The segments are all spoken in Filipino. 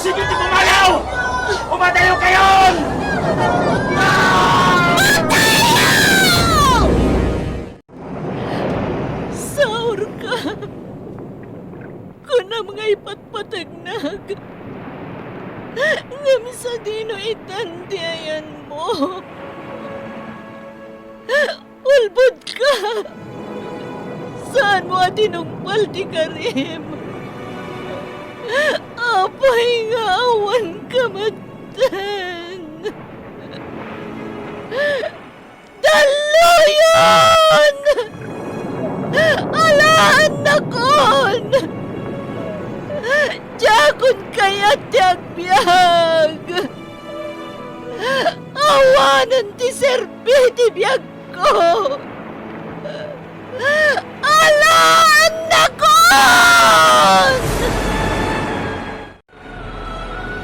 Sige, di pumalaw! Umatayo kayon! Saur ka! Kuna mga ipatpatagnag. Ngam sa dino itandiayan mo. Ulbod ka! Saan mo atinungpal di Karim? Apay nga awan ka matan. Daluyon! Alaan na kon! Diyagon kaya tiyag biyag! Awanan ti serbi ti biyag ko! Alaan na kon!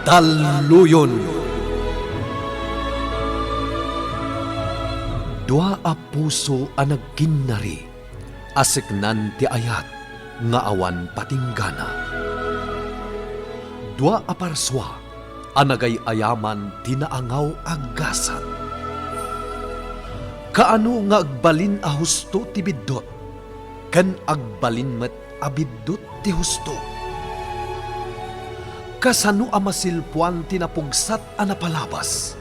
Daluyon. Dua a puso a nagkinari, asiknan ti ayat, nga awan patinggana. Dua a parswa, a nagay-ayaman tinaangaw aggasat. Kaano nga agbalin a husto ti biddot, kan agbalin met a biddot ti husto. Kasano a masilpuan tinapugsat a napalabas.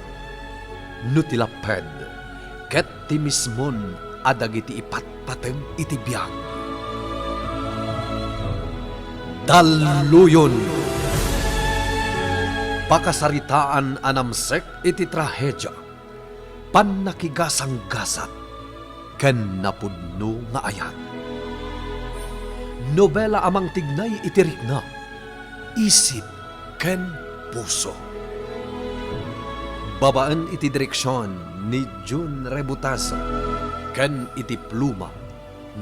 No tilaped, ket ti mismon adagiti ipatpateng iti biyag. Daluyon. Pakasaritaan anamsek iti trahedya, pannakigasang gasat, ken napudno nga ayat. Nobela amang tignay iti rikna, isip ken puso. Babaan iti direksyon ni June Rebutaso, ken iti pluma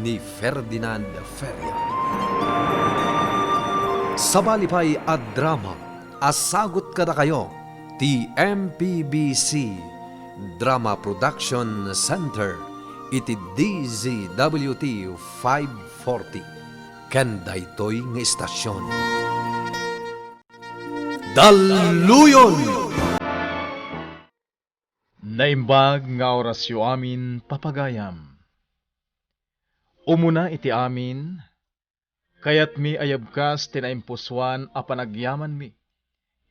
ni Ferdinand Feria. Sabalipay a drama, asagot kada kayo ti MPBC Drama Production Center iti DZWT 540 ken daytoy nga istasyon. Daluyon! Naimbag nga orasyo amin papagayam. Umuna iti amin, kayat mi ayabkas tinaimpuswan a panagyaman mi.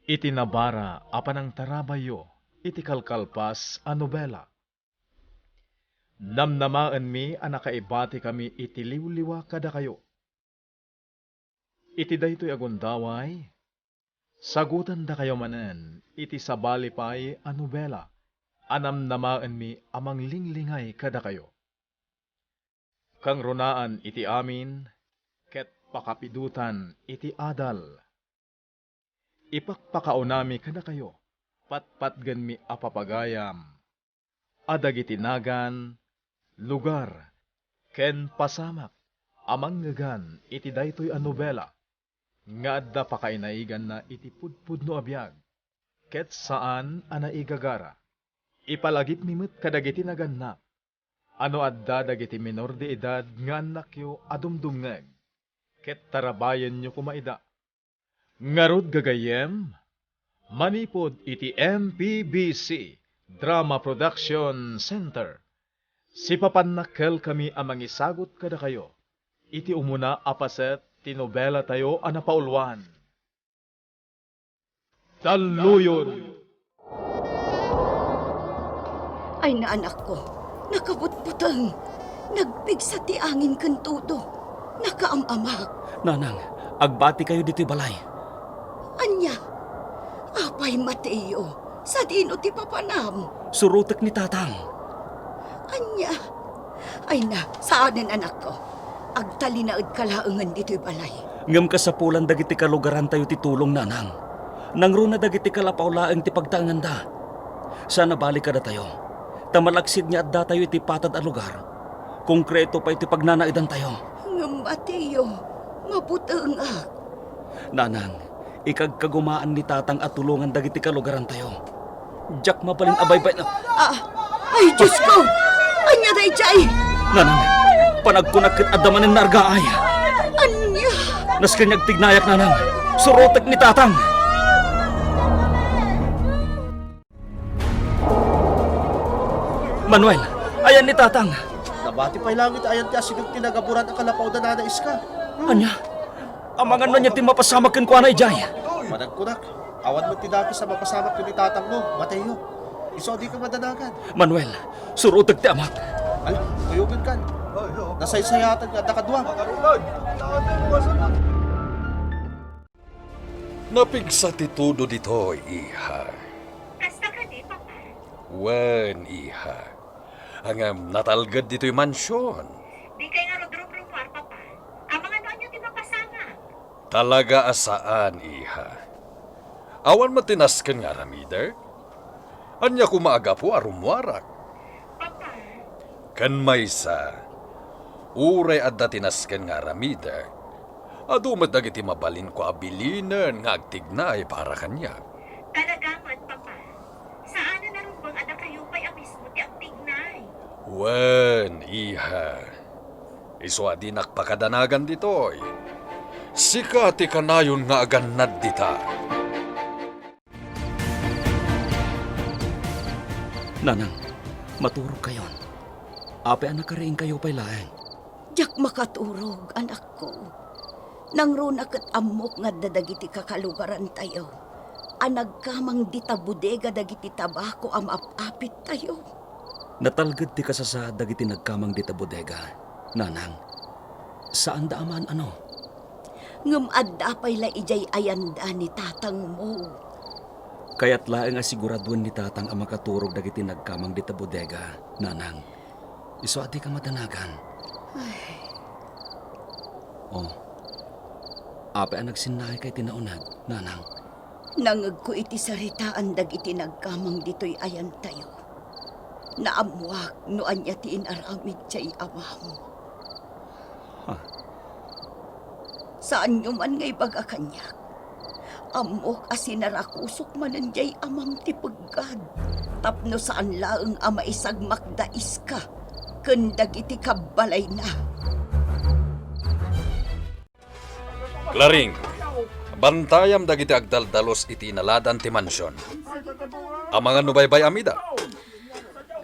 Iti nabara a panang tarabayo, iti kalkalpas a nobela. Namnamaan mi a nakaibati kami iti liwliwa kada kayo. Iti daytoy agundaway, sagutan da kayo manen, iti sabalipay a nobela. Anam namaan mi amang linglingay kada kayo. Kang runaan iti amin, ket pakapidutan iti adal. Ipakpakaunami kada kayo, patpatgan mi apapagayam. Adag itinagan, lugar, ken pasamak, amang ngagan iti daytoy a nobela. Nga adda pakainaigan na iti pudpudno abiyag, ket saan a naigagara. Ipalagip mimit kadagiti naganap. Ano adda dagiti minor de edad nga anak yo adumdumngeg. Ket tarabayan nyo kumaida. Ngarod gagayem, manipod iti MPBC Drama Production Center. Si papanakkel kami amang isagot kada kayo. Iti umuna apaset ti nobela tayo anapaulwan. Daluyon! Ay na anak ko, nakabutbutang, nagpigsa ti angin kantudo, nakaamamak. Nanang, agbati kayo dito'y balay. Anya, apay Mateo, sa dino ti papanam. Surutek ni tatang. Anya, ay na, saanin anak ko, agtalinaad kalaangan dito'y balay. Ngam kasapulan dagiti kalugaran tayo ti tulong nanang. Nangruna dagiti kalapaulaang ti pagtangan da. Sana balik kada tayo. Tamalaksid niya at da tayo iti patad a lugar. Konkreto pa iti pagnanaidan tayo. Ngam Mateo, maputang ak. Nanang, ikagkagumaan ni tatang at tulungan dagiti kalugaran tayo. Jack mabalin abay-bay na... Ay, Diyos ko! Anya day jay! Nanang, panagkunakit at damanin na argaay. Anya! Nas kanyag tignayak nanang, surotek ni tatang. Manuel, ayan ni Tatang. Nabati pa'y langit ayan ti asigag tinagaburan ang kalapaw da nanais ka. Anya, amangan na niya ti mapasamak ken kuana ijay. Managkunak, awan mo tidaki sa mapasamak yun itatang mo, Mateo. Iso di ka madanagan. Manuel, surutag ti amak. Ay, tuyugan kan. Nasaysayatan ka, nakadwa. Napigsa ti tudo dito, iha. Kasta ka di, Papa. Wen, iha. Ang natalgad dito'y mansyon. Di kay nga rudrupar, Papa. Ang mga noon yung tipapasanga. Talaga asaan, iha. Awan matinasken nga ramider. Anya kumaaga po arumwarak. Papa, Kan maysa, uray at datinasken nga ramider. Adumat dagiti mabalin ko abilinen nga agtignay para kanya. talagamat, Papa. Saan na narumbang anak kayo pa'y amis mo ti ang tignay? Wen, iha. Iswa di nakpakadanagan ditoy. Sikati kanayon nga aganad dita. Nanang, maturog kayon. Ape anak ka rin kayo pa'y laeng. Jak makaturog, anak ko. Nang runa kat amok nga dadagiti kakalugaran tayo. Anag kamang dita bodega dagiti tabako am apapit tayo. Natalgad ti kasasa dagiti nagkamang dita bodega. Nanang, saan daaman ano? Ngem adda pay la ijay ayanda ni tatang mo. Kaya't laeng asiguraduan ni Tatang ang makaturog dagiti nagkamang dita bodega. Nanang, iso ati ka madanagan. Oh, ape ang nagsinay kay tinaunag, Nanang. Nangag ko iti saritaan dagiti nagkamang dito'y ayan tayo. Naamwak no anya ti inaramid jay amam. Ha? Saan nyo man ngay baga kanyak? Amok asinarakusok manan jay amam ti peggad. Tapno saan laeng ama isagmak dais ka. Kendag iti kabalay na. Klaring, bantayam dagiti agdaldalos iti inaladan ti mansyon. Ang mga nubaybay amida.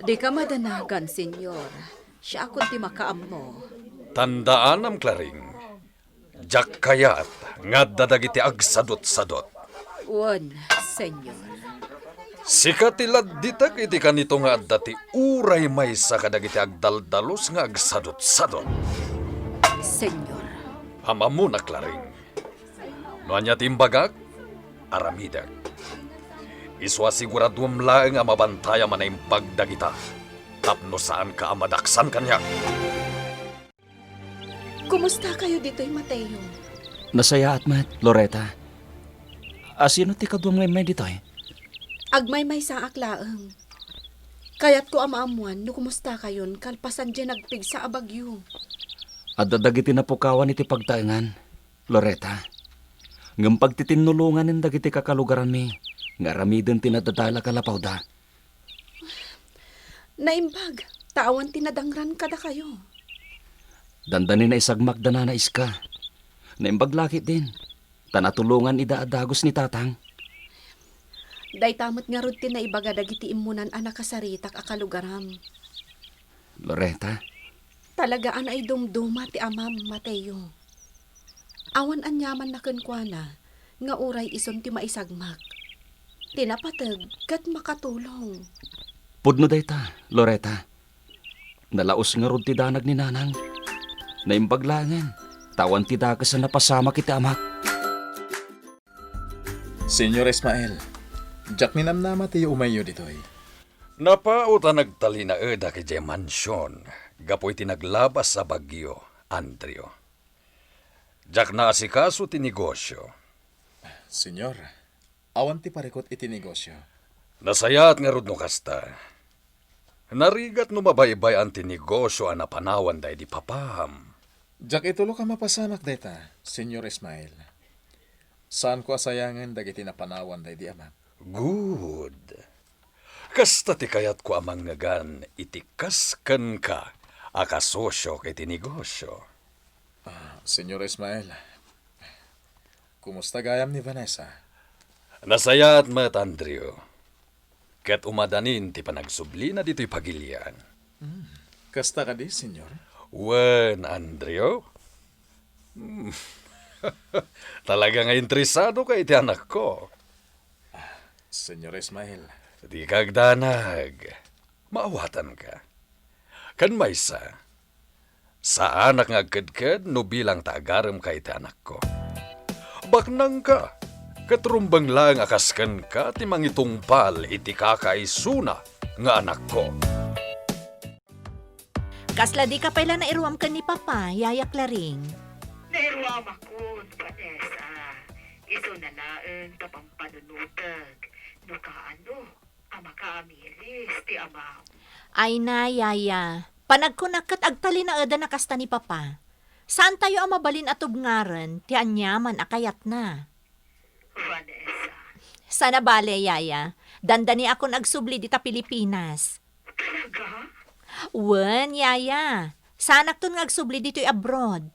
Di ka madanagan, senyor. Siya ako ti makaam mo. Tandaan am Klaring. Jak kayat nga dadagiti agsadot-sadot. Wan, senyor. Sikatilad ditag iti kanito nga adda ti uray may sa kadagiti agdaldalos nga agsadot-sadot. Senyor. Amamu na Klaring. No anya timbagak, aramidag. Iswa siguraduam laeng nga mabantaya man ang pagdagita. Tapno saan ka amadaksan kanya. Kumusta kayo dito'y Mateo? Nasaya at mat, Loretta. Asino ti kadwang may dito eh? Agmay-may sa aklaeng. Kaya't ko amaamuan, no kumusta kayon, kalpasan dyan nagpig sa abagyo. At dadagiti na pukawan iti pagtaengan, Loretta. Ngam pagtitinulungan ng dagiti kakalugaran mi, nga ramidin tinadadala kalapaw da. Naimbag, tawan tinadangran kada kayo. Dandanin na isagmak da na iska. Naimbag lakit din. Tanatulungan idaadagos ni Tatang. Day tamot nga rod na ibaga dagiti imunan anak kasaritak akalugaram. Loretta, Talagaan ay dumduma ti amam Mateo. Awan anyaman na kenkwana, nga uray ison ti maisagmak. Tinapatag kat makatulong. pudno day ta, Loretta. Nalaos nga rod ti danag ni Nanang. Naimbag langan, tawan ti dagas na napasama kiti amak. Senyor Ismael, jak minamnama tiyo umayo ditoy. Napauta nagtali na eda kay jay mansyon. Gapoy tinaglabas sa bagyo, Andrio. Jak na asikaso ti negosyo. Senyor, awan ti parekot iti negosyo. Nasayat nga rod no kasta. Narigat no mabaybay ang tinegosyo ang napanawan day di papaham. Jak itulo ka mapasamak deta, Senyor Ismael. Saan ko asayangan dagiti napanawan day di amak? Good. Kasta ti kayat ko amang ngagan itikaskan ka akasosyo kay tinegosyo. Senyor Ismael, kumusta gayam ni Vanessa? Nasayat mat, Andrew. Ket umadanin ti panagsubli na dito'y pagilian. Kasta ka di, senyor? Wen, Andreo? Talaga nga interesado ka iti anak ko. Senyor Ismael. Di kagdanag. Maawatan ka. Kan maysa. Sa anak nga agkadkad no bilang taagaram ka iti anak ko. Baknang ka. Katrumbang lang akaskan ka ti mangitungpal iti kakaisuna nga anak ko. Kasla di ka pala na iruam ka ni Papa, Yaya Claring. Nairuam ako, Vanessa. Iso na laeng tapampanunutag. No kaano, ama ka amiris, ti ama. Ay na, Yaya. Panagkunakat agtali na eda na kasta ni Papa. Saan tayo ang mabalin at ubngaran, ti anyaman akayat na. Vanessa, Sana bale, Yaya. Dandani ako nagsubli dita Pilipinas. talaga? Wen, Yaya. Sanak to nagsubli dito'y abroad.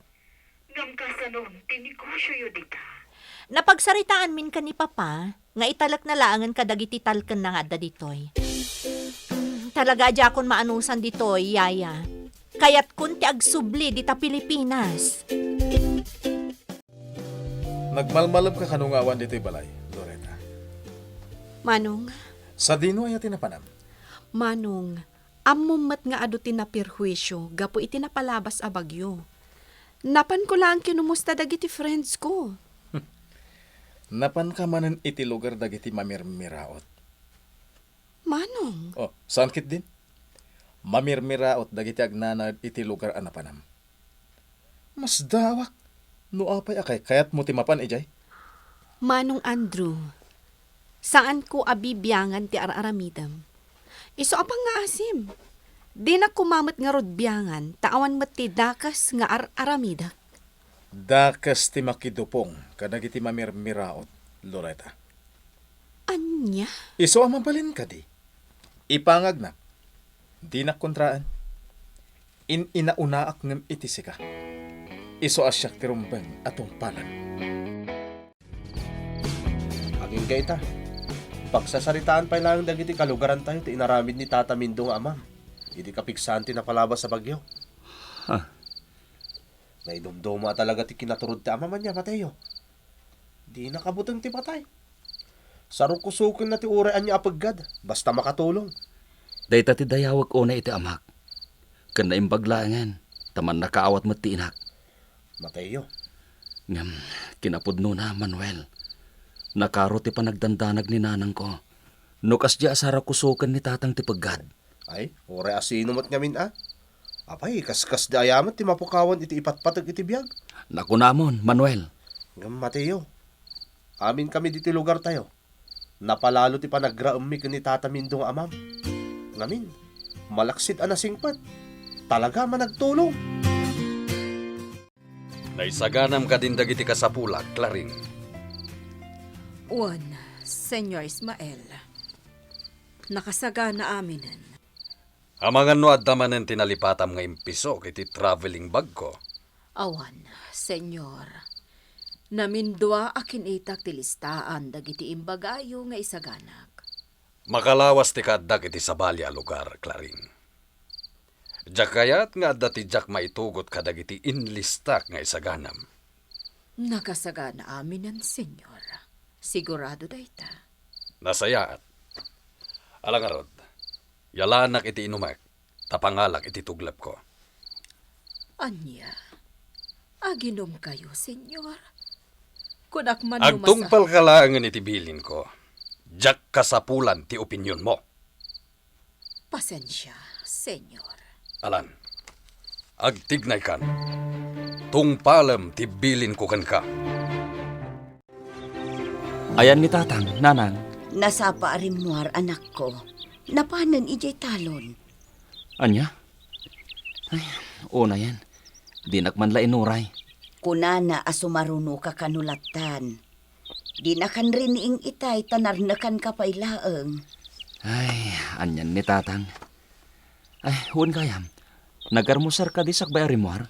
Ngam ka sa nun, tinegosyo yu dita. Napagsaritaan min ka ni Papa, nga italak na laangan kadagiti talken na nga da ditoy. Talaga di akon maanusan ditoy, Yaya. Kaya't kun ti agsubli dita Pilipinas. Nagmalmalab ka kanungawan dito'y balay, Loretta. Manong, Sa dino ay tinapanam. Manong, amumat nga ado tinapirhuisyo, gapo iti napalabas a bagyo. Napan ko lang kinumusta dagiti friends ko. Napan ka manan iti lugar dagiti mamirmiraot. Manong, Oh, saan kit din? Mamirmiraot dagiti agnanad iti lugar anapanam. Mas dawak. No apay akay, kayat mo timapan ijay. Manong Andrew, saan ko abibyangan ti araramidam? Iso apang nga asim. Di na kumamot nga rodbyangan, taawan mat ti dakas nga aramidak. Dakas ti makidupong kadagiti mamirmiraot, Loretta. Anya? Iso ang mabalin ka di. Ipangag na. Di na kontraan. Inaunaak ngem itisi ka. Iso asyak tirumbang atong palan. Aging gaita. Pagsasaritaan pa lang dagiti kalugaran tayo ti inaramid ni Tata Mindo nga amam. Hindi kapigsan ti napalabas sa bagyo. Ha? Naidumduma talaga ti kinaturod ti amaman niya, Mateo. Di nakabutang ti patay. Sarukusukin na ti urean niya apaggad, basta makatulong. Dayta ti dayawag una iti amak. Kan naimbaglangan, taman nakaawat mat ti inak. Mateo, Ngam, kinapudno na, Manuel. Nakaro ti panagdandanag ni nanang ko. Nukas di asara kusukan ni tatang ti paggad. ay, ure asino mat ngamin Apay, kaskas di ayamat ti mapukawan iti ipatpatag iti biyag. Naku namon, Manuel. Ngam Mateo, amin kami diti lugar tayo. Napalalo ti panagraummi ni Tata Mindo nga amam. Ngamin, malaksid anasingpat. Talaga managtulong. Naisaganam ka din dagiti kasapulak, Claring. Uwan, Senyor Ismael. Nakasaga na aminan. Amangan no adamanen tinalipatam nga impiso iti traveling bag ko. Awan, Senyor. Namindua akin itak tilistaan dagiti imbagayo nga isaganak. Makalawas ti kaddak iti sabali a lugar, Claring. Diyak kayat nga adda ti diyak maitugot kadagiti inlistak nga isaganam. Nakasaga na aminan, Senyor. Sigurado dayta. Nasayaat. Alangarod, yalanak iti inumak, tapangalak iti tuglap ko. Anya, aginom kayo, Senyor. Kunak man Agtungpal kalangan iti bilin ko. Diyak kasapulan ti opinyon mo. Pasensya, Senyor. Alan, agtignay kan. Tungpalam ti bilin ko kan ka. Ayan ni tatang, nanang. Nasapa arimwar anak ko. Napanan ijay talon. Anya? Ay, una yan. Di nakmanla inuray. Kunana asumaruno ka kanulatan. Di na kan riniing itay tanarnakan ka pailaeng. Ay, anyan ni tatang. Ay, huwag kayam. Nagarmusar ka di sakbay arimwar?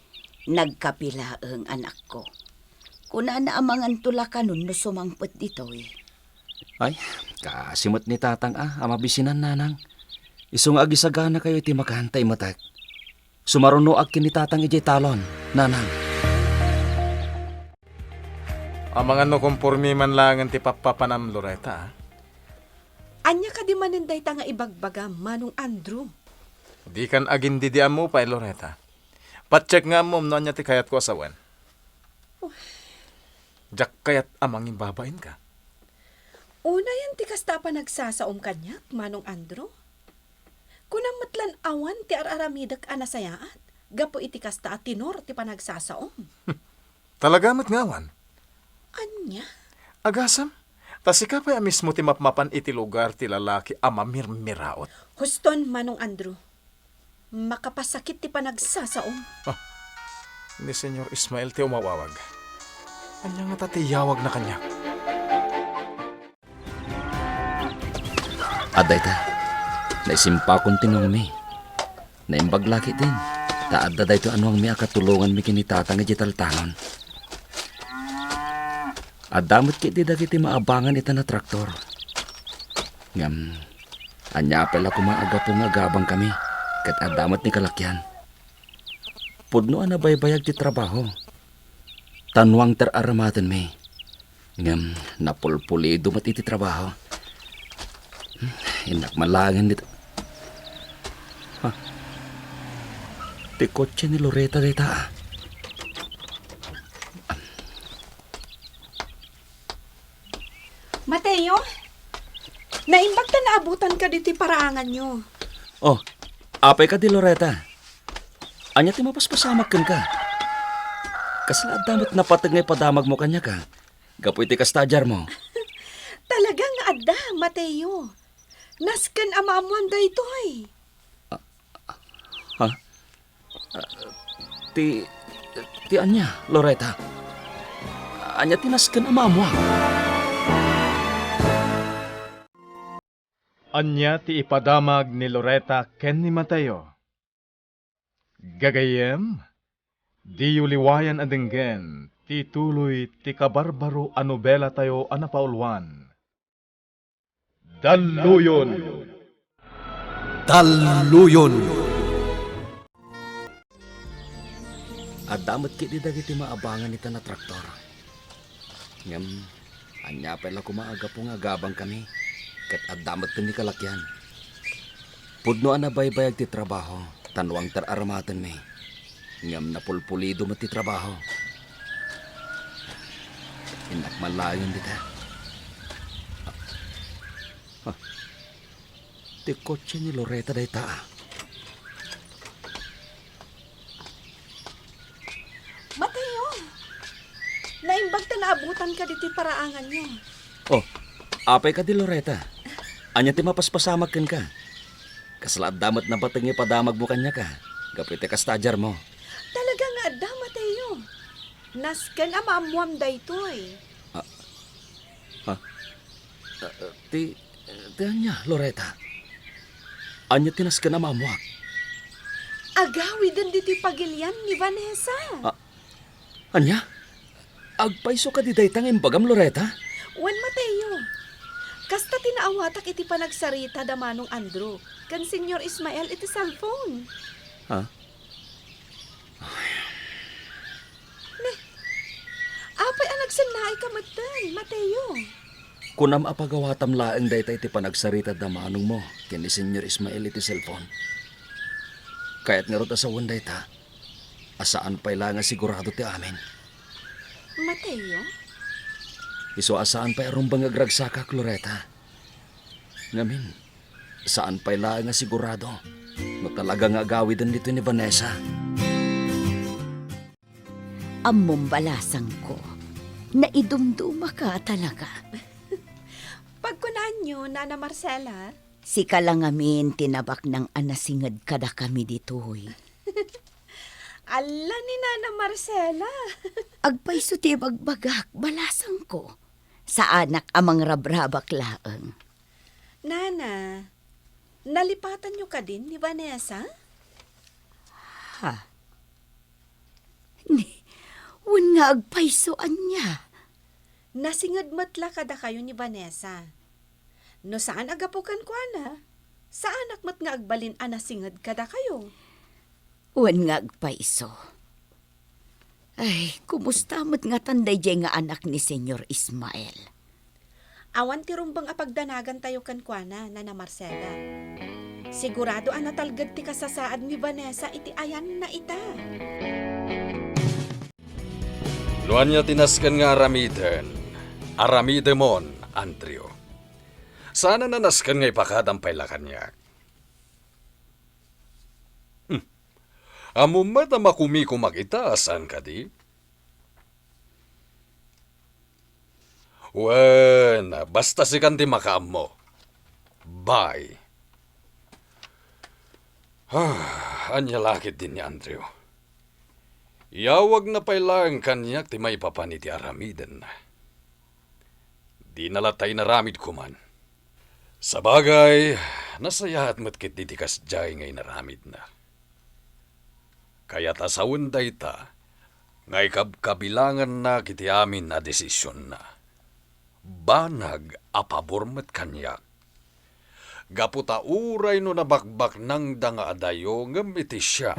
Nagkapilaeng anak ko. Kunana amangan tula ka nun no sumangpet ditoy. Ay, kasimot ni tatang amabisinan nanang. Isong agisagana kayo iti makahantay matak. Sumaruno ag kini tatang ijay talon, nanang. Ang mga no kumpormi man lang ti papapanam Loretta. Anya ka di maninday ta nga ibagbagam, Manong Andrew. Di kan agin didiam mo pa Loretta. Patcheck nga mo no anya ti kayat ko asawan. Jak kayat amang imbabain ka. Una yan ti kasta pa nagsasaom kanyak, Manong Andrew. Kunang matlan awan ti araramidak anasayaat, gapo iti kasta at tinor ti panagsasaom. Talaga mat ngawan. Anya? Agasam, tasika pa mismo ti mapmapan iti lugar ti lalaki amamirmiraot. Huston, Manong Andrew. Makapasakit ti panagsasaom. Ni Senyor Ismael ti umawawag. Anya nga tatiyawag na kanya. Aday ta, naisimpa kong tinong mi. Naimbaglaki din. Taadda da ito ano ang mi akatulungan mi kinitatang ijitaltanon. Adamot kiti dagiti maabangan ita na traktor. Ngam, anya pala kumaaga po nga gabang kami. Kat adamot ni kalakyan. Pudno na baybayag ti trabaho. Tanwang teraramatan mi. Ngam, napulpulido mat iti trabaho. Inak malangan nito. Ti kotse ni Loretta dita. Mateo, naimbag ta naabutan ka dito paraangan nyo. Oh, apay ka di Loretta. Anya ti mapaspasamak ka. Kasla damot na patag ngay padamag mo kanya ka. Gapoy ti kastadyar mo. Talagang adda, Mateo. Nasken amamuan da ito ay. Ha? Ti anya, Loretta. Anya tinasken amamwa. Anya ti ipadamag ni Loretta ken ni Mateo. Gagayem, di yuliwayan adenggen, ti tuloy ti kabarbaro a nobela tayo anapaulwan. Daluyon! Daluyon! Adamot kiti dagiti maabangan ita na traktor. Ngam, anya pala kumaaga po nga gabang kami. Kat adamot ni kalakyan. Pudno na baybayag ti trabaho, tanwang teraramatan mi. Ngam napulpulido mat ti trabaho. Inak malayon dita. Ti kotse ni Loretta dayta. Mateo, naimbag ta naabutan ka dito paraangan nyo. Oh, apay ka di Loretta. Anya ti mapaspasamak ka. Kasalaad damat na batang ipadamag mo kanya ka. Gapit ti kastadyar mo. Talaga nga adda, Mateo. Nasken amamuam da ito ay. Ti anya, Loretta. Anya tinasken na mamuak. Agawi din dito pagilyan ni Vanessa. Anya? Agpaiso ka di daytang imbagam, Loretta? Wan, Mateo. Kasta tinaawatak iti panagsarita da Manong Andrew. Kan Senyor Ismael iti cellphone. Ha? Apay ang nagsanay ka matan, Mateo. Kunam apagawatam laeng dayta iti panagsarita da manong mo. Kini Senyor Ismael iti cellphone. Kaya't nga rot asawan dayta. Asaan pa'y nga sigurado ti amin. Mateo? Iso asaan pa'y arumbang agragsakak, Loretta. Ngamin, saan pa'y nga sigurado. No talaga nga agawidan dito ni Vanessa. Amom balasang ko, naidumduma ka talaga. Pagkunaan nyo, Nana Marcela. Si kalangamin tinabak ng anasingad kada kami ditoy. Ala ni Nana Marcela. Agpaiso ti bagbagak, balasang ko. Sa anak amang rabrabak laeng. Nana, nalipatan nyo ka din ni Vanessa? Ha? Un nga agpaisoan niya. Nasingad matla kada kayo ni Vanessa. No saan agapukan ko na? Saan akmat nga agbalin anasingad kada kayo? Wan nga agpaiso. Ay, kumusta mo't nga tanday jay nga anak ni Senyor Ismael? Awan ti rumbang apagdanagan tayo kan kuana na Marcela. Sigurado natalgad ti kasasaad ni Vanessa iti ayan na ita. Luan niya tinaskan nga aramidemon, Andrew. Sana nanaskan nga ipakadampay la kanyak. Amumat na makumiko makita, saan ka di? Wen, basta si kanti makaam mo. Bye. Anya lakit din ni Andrew. Yawag na pailang kanyak ti may papani ti aramiden. Di nalatay na ramid ko man. Sa bagay, nasayahat matkit ditikas jay ngay naramid na. Kaya tasawin day ta, ngay kabilangan na kiti amin na desisyon na. Banag apabor met kanyak. Gaputa uray no nabakbak nang danga adayo ngamiti siya.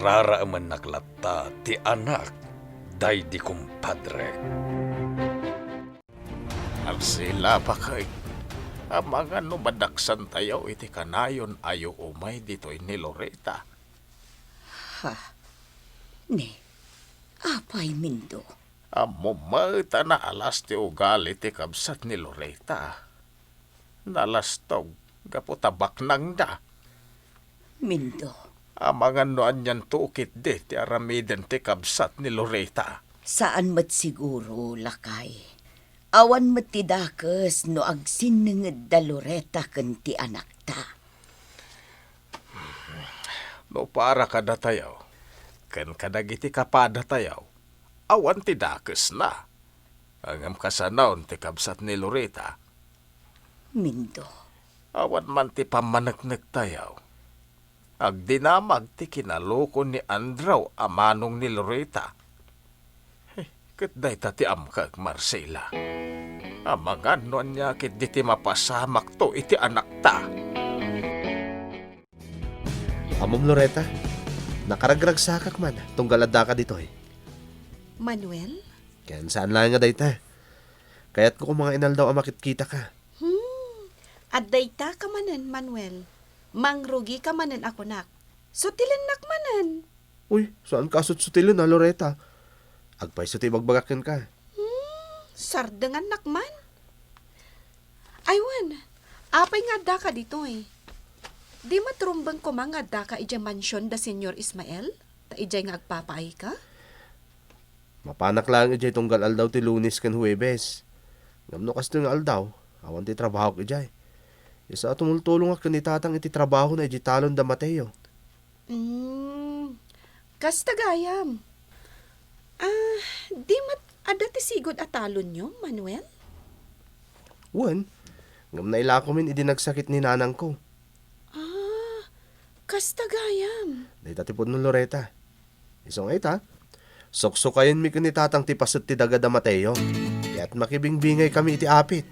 Rara man naklatta ti anak day di kumpadre. Arsila pa kay. Mga no madaksan tayo iti kanayon ayo umay dito'y ni Loreta. Ha? Ne, apay mindo. Amo mata na alas ti ugali ti kabsat ni Loreta. Nalastog, gaputabak nang da. Mindo, Mga noan yan tukit di ti aramiden ti kabsat ni Loreta. saan mat siguro lakay? Awan mat ti dakes no agsinenged da Loreta ken ti anak ta. No para kada tayaw, ken kadagiti kapada tayaw, awan ti dakes na. Angam kasanaon ti kabsat ni Loreta. Mindo, Awan man ti pamanagnek tayaw. Agdinamag ti kinaloko ni Andraw amanong ni Loreta. Ket day ta ti amkag Marcela. Amangan noan niya kit di ti mapasamak to iti anak ta. Amom Loreta, nakaragrag sakak man, tunggal adda ka dito eh. Manuel? Kaya saan lang nga dayta. Kaya't ko kung mga inal daw ang makitkita ka. At dayta ka manen, Manuel. Mangrugi ka manen ako nak. Sutilin nak manen. Uy, saan ka sutsutilin na Loreta? Agpay suti magbagakin ka. Sardengan nakman. Aywan, apay nga da ka dito eh. Di matrumbang ko mga da ka ija mansyon da Senyor Ismael? Ta ija nga agpapaay ka? Mapanak lang ijay tunggal aldaw ti Lunes kan Huwebes. Ngamno kas nga aldaw, awan ti trabaho ko ijay. Isa tumultulong ak ni tatang iti trabaho na ijay talon da Mateo. Kasta gayam. Di mat ada ti sigod atalon nyo, Manuel? Wan, ngam na ila ko min idinagsakit ni nanang ko. Kasta gayam. Dahil tatipod ng Loreta. Isong ay ta, suksukayin mi ni tatang ti pasot ti daga da Mateo. Kaya't makibingbingay kami iti apit.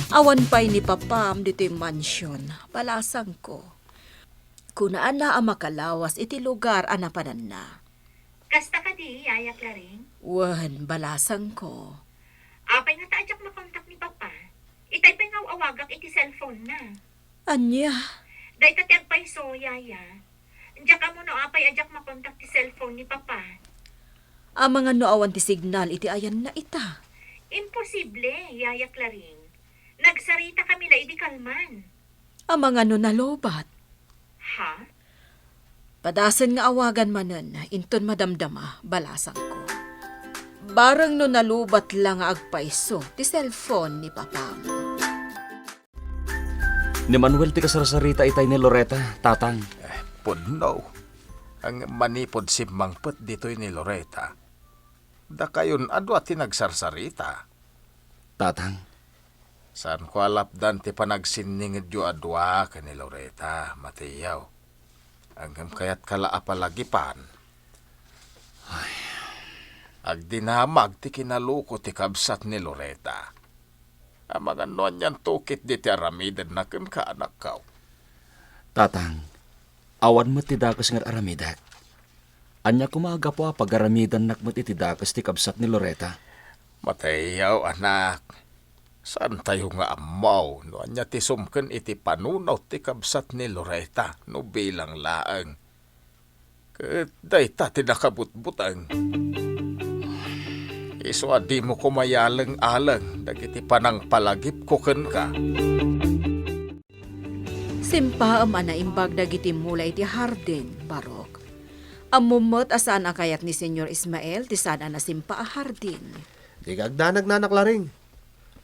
Awan pa'y ni Papam dito'y mansyon. Palasang ko. Kunaan na ang makalawas iti lugar anapanan na. Kasta ka di, Yaya Claring. Wan, balasang ko. Apay nga taadyak makontak ni Papa. Itay pa'y nga awagak iti cellphone na. Anya, Day tatiag pa'y so, Yaya. Diyak ka mo no apay adyak makontak ti cellphone ni Papa. ang mga noawan ti signal iti ayan na ita. Imposible, Yaya Claring. Nagsarita kami na idi kalman. Ang mga no nalobat. Ha? Padasan nga awagan manen, inton madamdama, balasang ko. Barang no nalubat lang nga agpaiso, ti cellphone ni Papam. Ni Manuel ti kasarsarita itay ni Loreta, tatang. Puno. Ang manipod si mangpet dito'y ni Loreta. Da kayon adwa ti nagsarsarita. Tatang, San ko alapdan ti panagsiningid yu adwa ka ni Loreta, Mateyaw. Hanggang kaya't kala apalagipan. Ag dinamag ti kinaluko ti kabsat ni Loreta. Ang mga noon yan tukit di ti aramidan na ken ka anak kaw. Tatang, awan mo ti dakas nga aramidak. Anya kumaga po pag-aramidan nakmat iti dakas ti kabsat ni Loreta. Matayaw anak, saan tayo nga amaw no anya ti sumken iti panunaw ti kabsat ni Loreta no bilang laang. Ket dayta ti nakabutbutang. Iso adi mo kumayalang-alang dagiti panang palagip ko ken ka. Simpaam ana imbag dagiti mulay ti hardin, Barok. Amumot asaan akayat ni Senyor Ismael ti sana na simpa a hardin. Di kagdanag na naklaring.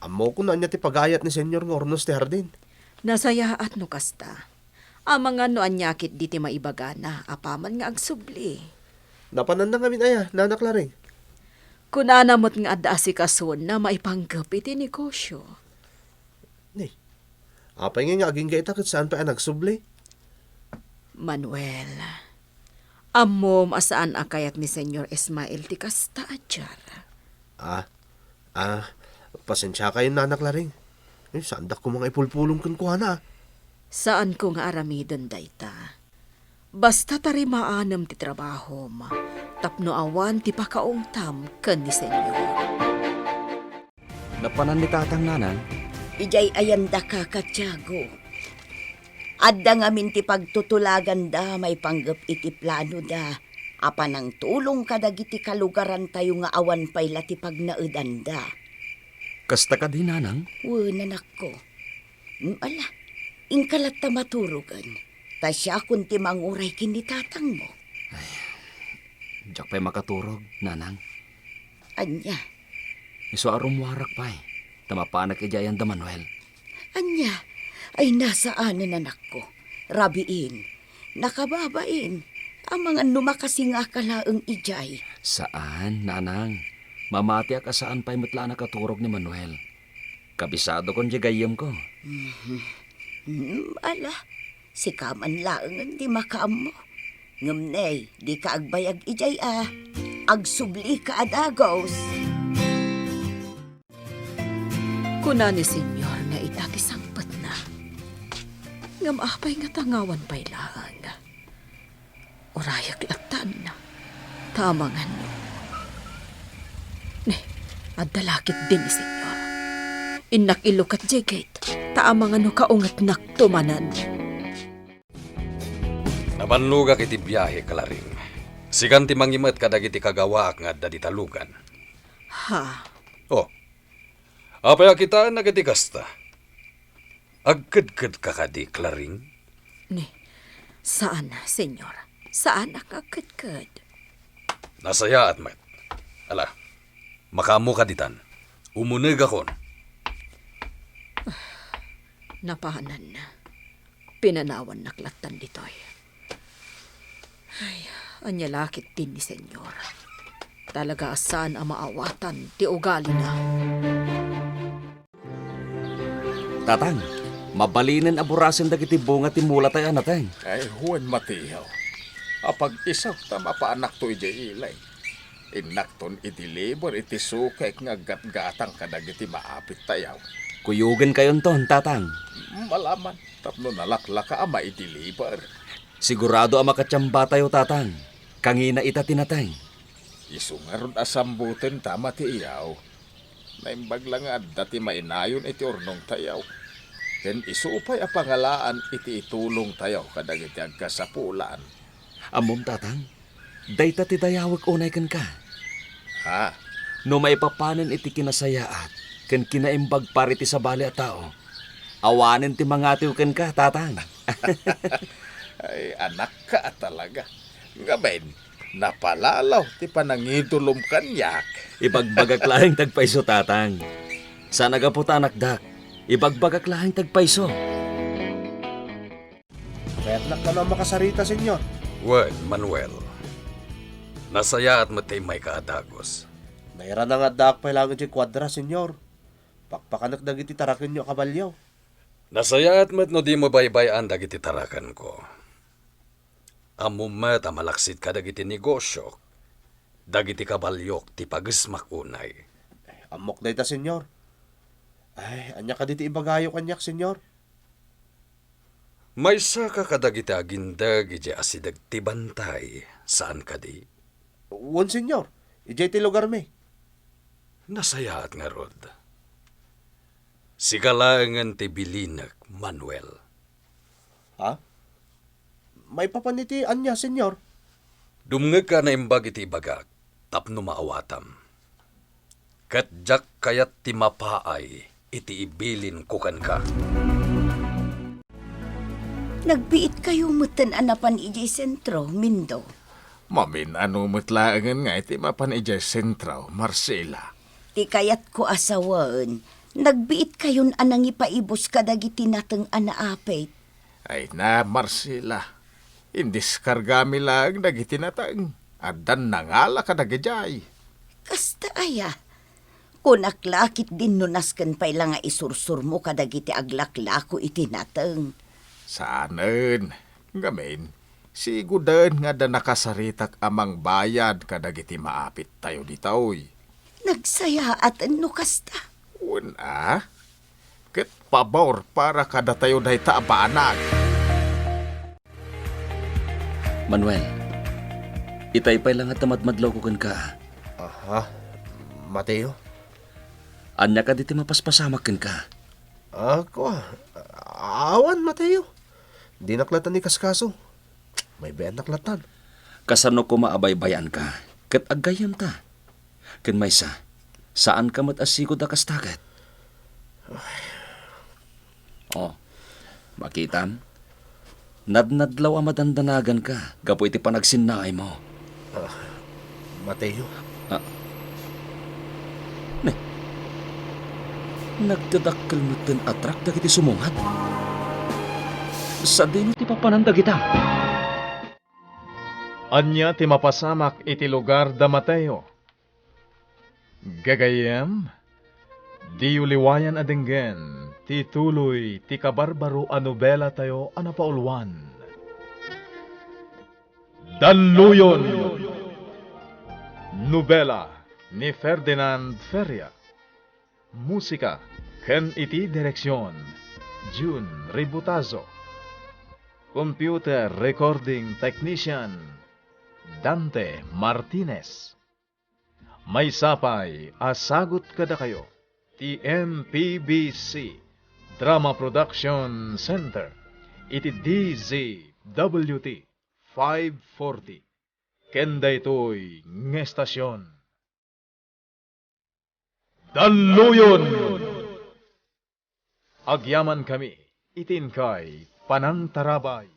Amo ko na niya ti pagayat ni Senyor nga ornos ti hardin. Nasayaat no kasta. Ang mga no anyakit di ti maibagana, apaman nga agsubli. Napananda ngamin aya, nanaklaring. Kunanamot nga adda asikason na maipanggap iti negosyo. Ni, apay nga aging gaita kat saan pa nagsubli? Manuel, amom asaan akayat ni Senyor Ismael ti kasta adyar. Pasensya kayo nanaklaring. Sandak ko mga ipulpulong kan kuha na. Saan ko nga aramidon dayta? Basta tari maanam ti trabaho ma, tapno awan ti pakaungtam ken ni Senyor. Napanan ni tatang nanang, Ijay ayanda ka katyago. Adda ngamin ti pagtutulagan da may panggap iti plano da. Apa nang tulong kadagiti kalugaran tayo nga awan pay lati pagnaedan da. kasta ka din nanang? Nanak ko. Ala, ingkalat ta maturugan. Ta siya kun ti manguray kini tatang mo. Diyak pa'y makaturog, nanang. Anya, Iso arumwarak pa'y. Tamapanak ijayan da Manuel. anya, ay nasaan na anak ko. Rabiin, nakababain. Ang mga numakasi nga kalaang ijay. Saan, nanang? Mamati ka saan pa'y matla nakaturog ni Manuel. Kabisado kon jagayam ko. Ala, si kaman laang di makaam mo. Ngamnay, di ka agbayag ijay agsubli ka adagos. Kuna ni Senyor nga itati sangpat na. Ngam apay nga tangawan pa'y laan. Orayag latan na. Tamangan no. Ne, adalakit din ni Senyor. Inak ilukat jegate. Taamangan no kaungat naktumanan. Nabanluga kiti biyahe kalaring. Sigan ti mangimet kadagiti kagawaak nga adda di talugan. Ha? Oh, apaya kita nagati kasta. Agked-ked ka kadi klaring. Ne, saan, Senyor? Saan akakad-kad? Nasaya at met. Ala, makamu ka ditan. Umuneg akon. Napahanan na. Pinanawan naklatan ditoy. Ay, anyalakit din ni Senyor. Talaga asan ang maawatan ti ugali na. Tatang, mabalinin aburasin dagiti bunga ti mula tayo nateng. Ay, huwan matiyaw. Apag isaw tama pa anak to ijay ilay. Inakton idilibor iti sukay nga gatgatang kadagiti maapit tayaw. Kuyugan kayon ton, tatang. Malaman, tapno nalaklaka ama idilibor. Sigurado ang makatsamba tayo, tatang. Kangina ita tinateng. Isungaron asambutin tama ti iyaw. Naimbag lang adda ti mainayon iti urnong tayaw. Ken isupay a pangalaan iti itulong tayaw kadagiti agkasapulaan. Amom, tatang. Dayta ti dayawag unay kan ka. Ha? No maipapanan iti kinasayaat, ken kinaimbag pari ti sabali a tao. Awanin ti mangatiw ken ka, tatang. Ay, anak ka talaga. Ngaben, napalalaw ti panangidulom kanyak. Ibagbagak lahing tagpaiso, tatang. Sana ga po tanakdak, ibagbagak lahing tagpaiso. Kaya't ka na makasarita, Senyor. Wen, Manuel. Nasaya at matay may kaadagos. Mayra na nga dak pa lang iti kwadra, Senyor. Pakpakanak dagiti tarakin nyo kabalyaw. Nasaya at mat no di mo baybayan dagiti tarakan ko. Amumet amalaksit ka dagiti negosyo. Dagiti kabalyok ti pagesmak unay. Amok day ta, senyor. Ay, anya ka diti ibagayo kanyak, senyor. May sa ka kadagiti agindag iti asidag ti bantay. Saan ka di? Won, senyor. Ijay ti lugar me. Nasayaat nga rod. Sigalangan ti bilinak, Manuel. Ha? May papaniti anya, senyor. Dumngeg ka na imbag iti ibagak, tapno maawatam. Kat jak kayat ti mapaay, iti ibilin kukan ka. Nagbiit kayo mutan anapan ijay sentro, Mindo. Mamin, ano mutlaangan nga iti mapan ijay sentraw, Marcela. Ti kayat ko asawaan, nagbiit kayon anang ipaibos kadagiti nateng anaapit. Ay na, Marcela. Indiskargami lang dagiti natang. Adan nangala ka dagijay. Kasta aya. Kunaklakit din nunasken pay lang nga isursur mo kadagiti aglaklako iti nateng. Saanen? Gamin, sigudan nga da nakasaritak amang bayad kadagiti maapit tayo ditoy. Nagsaya at ano kasta. Una, ket pabor para kada tayo dahi taabanag. Manuel, itaypay lang at tamadmadlaw ko kan ka. Aha, Mateo. Anya ka diti mapaspasamak kan ka. Ako, awan, Mateo. Di naklatan ni Kaskaso. May bayan naklatan. Kasano ko maabaybayan ka, kat agayam ta. Kan maysa, saan ka matasigod na kastagat? Oh, makitam? Nadnadlaw ang madandanagan ka, gapo iti panagsinnaay mo. Mateo. Nagdadakkel mo tin atrak dagiti sumungat. Sa dino ti papanandag ita? Anya ti mapasamak iti lugar da Mateo. Gagayem, di uliwayan adenggen, ti tuloy ti kabarbaro a nobela tayo a napaulwan. Daluyon! Nobela ni Ferdinand Feria. Musika ken iti direksyon, June Ributazo. Computer Recording Technician, Dante Martinez. May sapay, asagot kada kayo, ti MPBC Drama Production Center, iti DZWT 540. Kenda ito'y ngestasyon. Daluyon! Agyaman kami, itin kay Panang Tarabay.